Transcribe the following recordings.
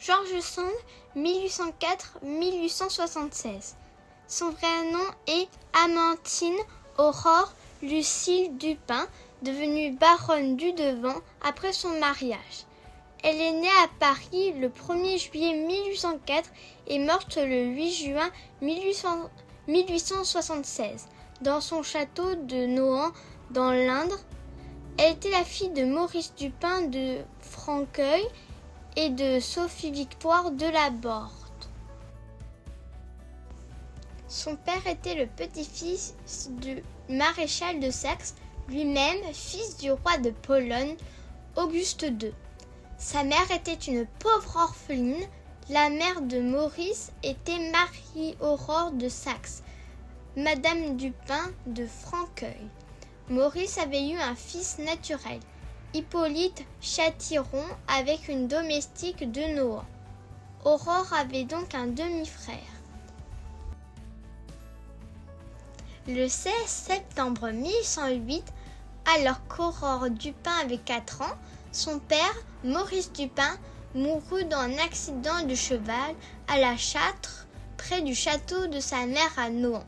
George Sand, 1804-1876. Son vrai nom est Amantine Aurore Lucille Dupin, devenue baronne du Devant après son mariage. Elle est née à Paris le 1er juillet 1804 et morte le 8 juin 1876 dans son château de Nohant dans l'Indre. Elle était la fille de Maurice Dupin de Franqueuil et de Sophie-Victoire de la Borde. Son père était le petit-fils du maréchal de Saxe, lui-même fils du roi de Pologne, Auguste II. Sa mère était une pauvre orpheline. La mère de Maurice était Marie-Aurore de Saxe, Madame Dupin de Franqueuil. Maurice avait eu un fils naturel, Hippolyte Châtiron, avec une domestique de Nohant. Aurore avait donc un demi-frère. Le 16 septembre 1808, alors qu'Aurore Dupin avait 4 ans, son père, Maurice Dupin, mourut dans un accident de cheval à la Châtre, près du château de sa mère à Nohant.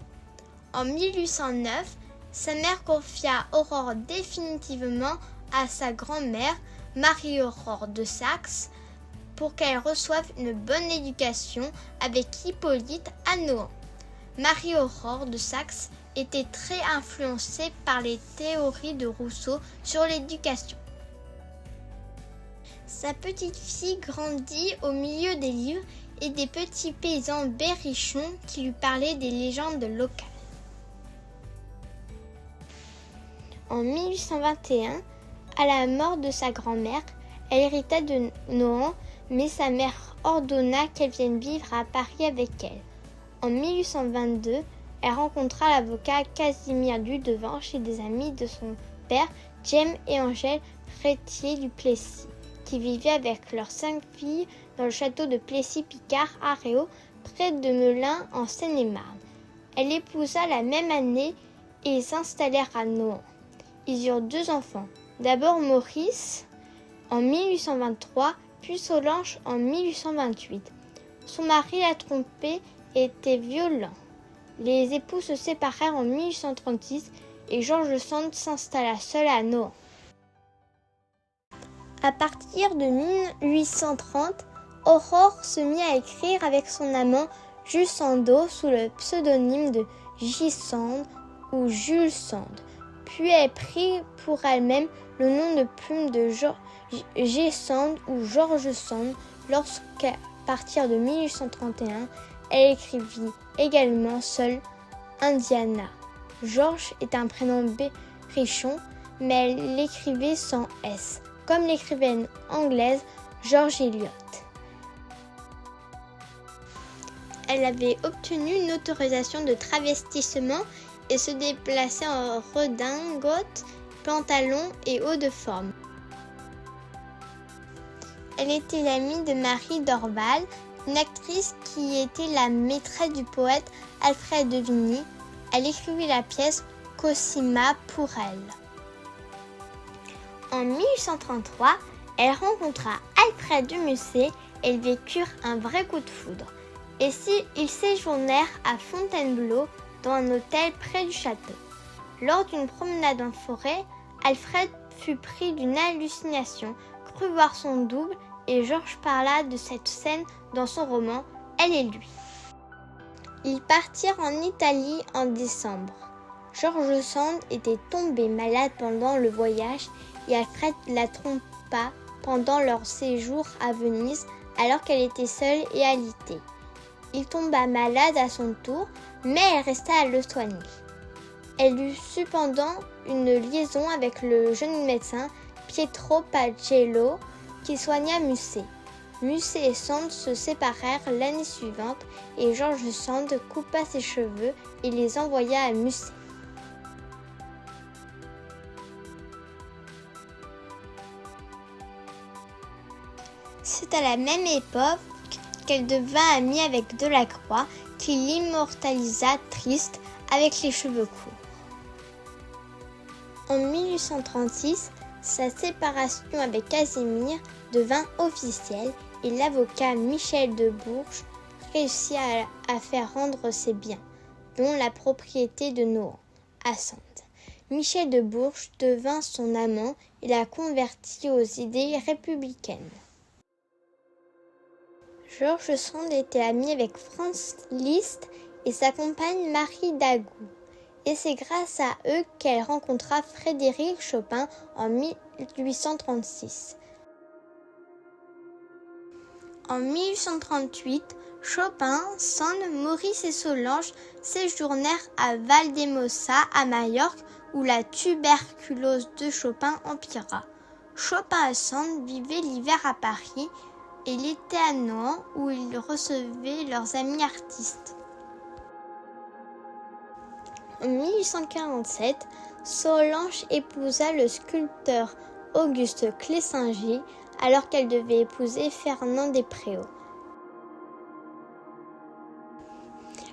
En 1809, sa mère confia Aurore définitivement à sa grand-mère, Marie-Aurore de Saxe, pour qu'elle reçoive une bonne éducation avec Hippolyte à Nohant. Marie-Aurore de Saxe était très influencée par les théories de Rousseau sur l'éducation. Sa petite fille grandit au milieu des livres et des petits paysans berrichons qui lui parlaient des légendes locales. En 1821, à la mort de sa grand-mère, elle hérita de Nohant, mais sa mère ordonna qu'elle vienne vivre à Paris avec elle. En 1822, elle rencontra l'avocat Casimir Dudevant chez des amis de son père, James et Angèle Rétier-du-Plessis, qui vivaient avec leurs 5 filles dans le château de Plessis-Picard à Réaux, près de Melun en Seine-et-Marne. Elle l'épousa la même année et ils s'installèrent à Nohant. Ils eurent 2 enfants, d'abord Maurice en 1823, puis Solange en 1828. Son mari l'a trompée et était violent. Les époux se séparèrent en 1836 et George Sand s'installa seul à Nohant. À partir de 1830, Aurore se mit à écrire avec son amant Jules Sandeau sous le pseudonyme de J. Sand ou Jules Sand. Puis elle prit pour elle-même le nom de plume de G. Sand ou George Sand lorsqu'à partir de 1831, elle écrivit également seule Indiana. George est un prénom berrichon, mais elle l'écrivait sans S, comme l'écrivaine anglaise George Eliot. Elle avait obtenu une autorisation de travestissement et se déplaçait en redingote, pantalon et haut de forme. Elle était l'amie de Marie Dorval, une actrice qui était la maîtresse du poète Alfred de Vigny. Elle écrivit la pièce Cosima pour elle. En 1833, elle rencontra Alfred de Musset et ils vécurent un vrai coup de foudre. Et ils séjournèrent à Fontainebleau dans un hôtel près du château. Lors d'une promenade en forêt, Alfred fut pris d'une hallucination, crut voir son double et Georges parla de cette scène dans son roman Elle et lui. Ils partirent en Italie en décembre. George Sand était tombé malade pendant le voyage et Alfred la trompa pendant leur séjour à Venise alors qu'elle était seule et alitée. Il tomba malade à son tour, mais elle resta à le soigner. Elle eut cependant une liaison avec le jeune médecin Pietro Pagello qui soigna Musset. Musset et Sand se séparèrent l'année suivante et George Sand coupa ses cheveux et les envoya à Musset. C'est à la même époque qu'elle devint amie avec Delacroix, qui l'immortalisa triste avec les cheveux courts. En 1836, sa séparation avec Casimir devint officielle et l'avocat Michel de Bourges réussit à faire rendre ses biens, dont la propriété de Nohant, à Sand. Michel de Bourges devint son amant et l'a converti aux idées républicaines. George Sand était ami avec Franz Liszt et sa compagne Marie Dagout, et c'est grâce à eux qu'elle rencontra Frédéric Chopin en 1836. En 1838, Chopin, Sand, Maurice et Solange séjournèrent à Valdemosa, à Majorque, où la tuberculose de Chopin empira. Chopin et Sand vivaient l'hiver à Paris et l'été à Nohant, où ils recevaient leurs amis artistes. En 1847, Solange épousa le sculpteur Auguste Clésinger, alors qu'elle devait épouser Fernand Despréaux.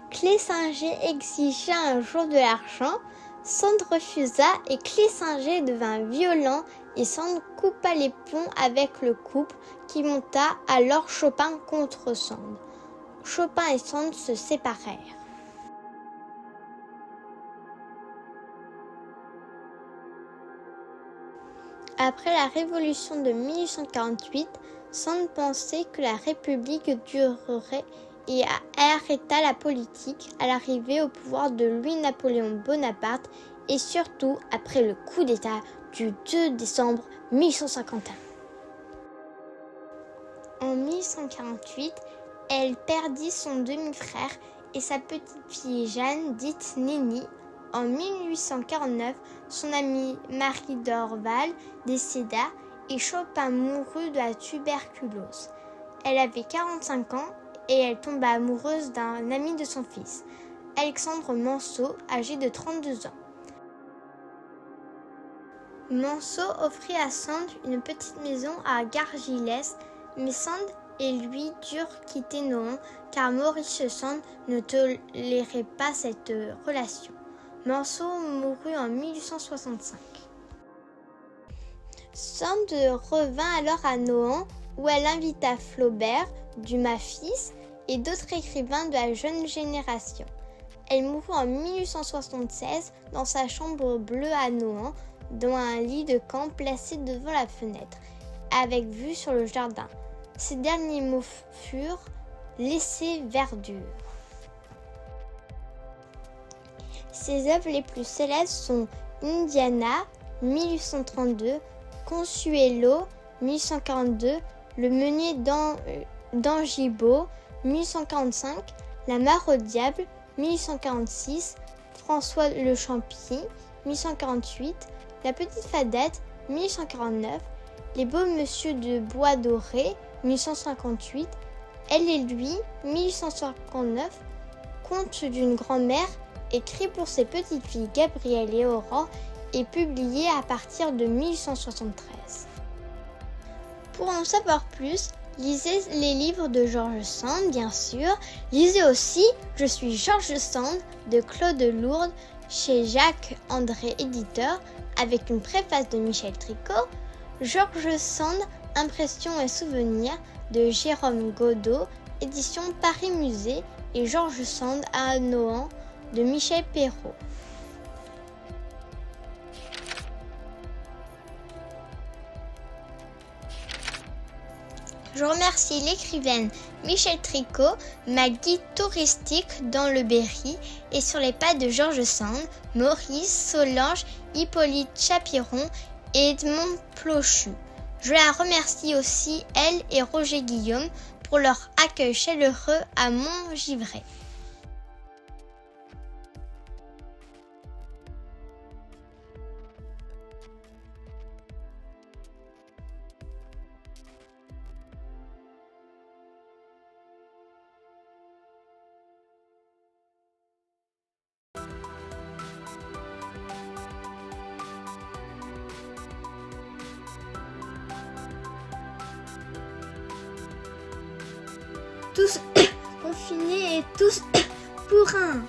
Clésinger exigea un jour de l'argent, Sand refusa et Clésinger devint violent et Sand coupa les ponts avec le couple qui monta alors Chopin contre Sand. Chopin et Sand se séparèrent. Après la Révolution de 1848, Sand pensait que la République durerait et arrêta la politique à l'arrivée au pouvoir de Louis-Napoléon Bonaparte et surtout après le coup d'État du 2 décembre 1851. En 1848, elle perdit son demi-frère et sa petite-fille Jeanne, dite Nénie. En 1849, son amie Marie Dorval décéda et Chopin mourut de la tuberculose. Elle avait 45 ans et elle tomba amoureuse d'un ami de son fils, Alexandre Manceau, âgé de 32 ans. Manceau offrit à Sand une petite maison à Gargilès, mais Sand et lui durent quitter Nohant car Maurice Sand ne tolérait pas cette relation. Manceau mourut en 1865. Sand revint alors à Nohant où elle invita Flaubert, Dumas fils et d'autres écrivains de la jeune génération. Elle mourut en 1876 dans sa chambre bleue à Nohant, dans un lit de camp placé devant la fenêtre, avec vue sur le jardin. Ses derniers mots furent « Laissez verdure ». Ses œuvres les plus célèbres sont Indiana, 1832, Consuelo, 1842, Le meunier d'Angibault, 1845, La mare au diable, 1846, François le Champi, 1848, La petite fadette, 1849, Les beaux monsieur de Bois doré, 1858, Elle et lui, 1859, Conte d'une grand-mère, écrit pour ses petites filles Gabrielle et Aurore et publié à partir de 1873. Pour en savoir plus, lisez les livres de George Sand, bien sûr. Lisez aussi Je suis George Sand de Claude Lourdes chez Jacques-André Éditeur avec une préface de Michel Tricot. George Sand, Impressions et souvenirs de Jérôme Godot, édition Paris Musée et George Sand à Nohant de Michel Perrault. Je remercie l'écrivaine Michel Tricot, ma guide touristique dans le Berry et sur les pas de George Sand, Maurice, Solange, Hippolyte Chapiron et Edmond Plochu. Je la remercie aussi, elle et Roger Guillaume, pour leur accueil chaleureux à Montgivray. Tous confinés et tous pour un.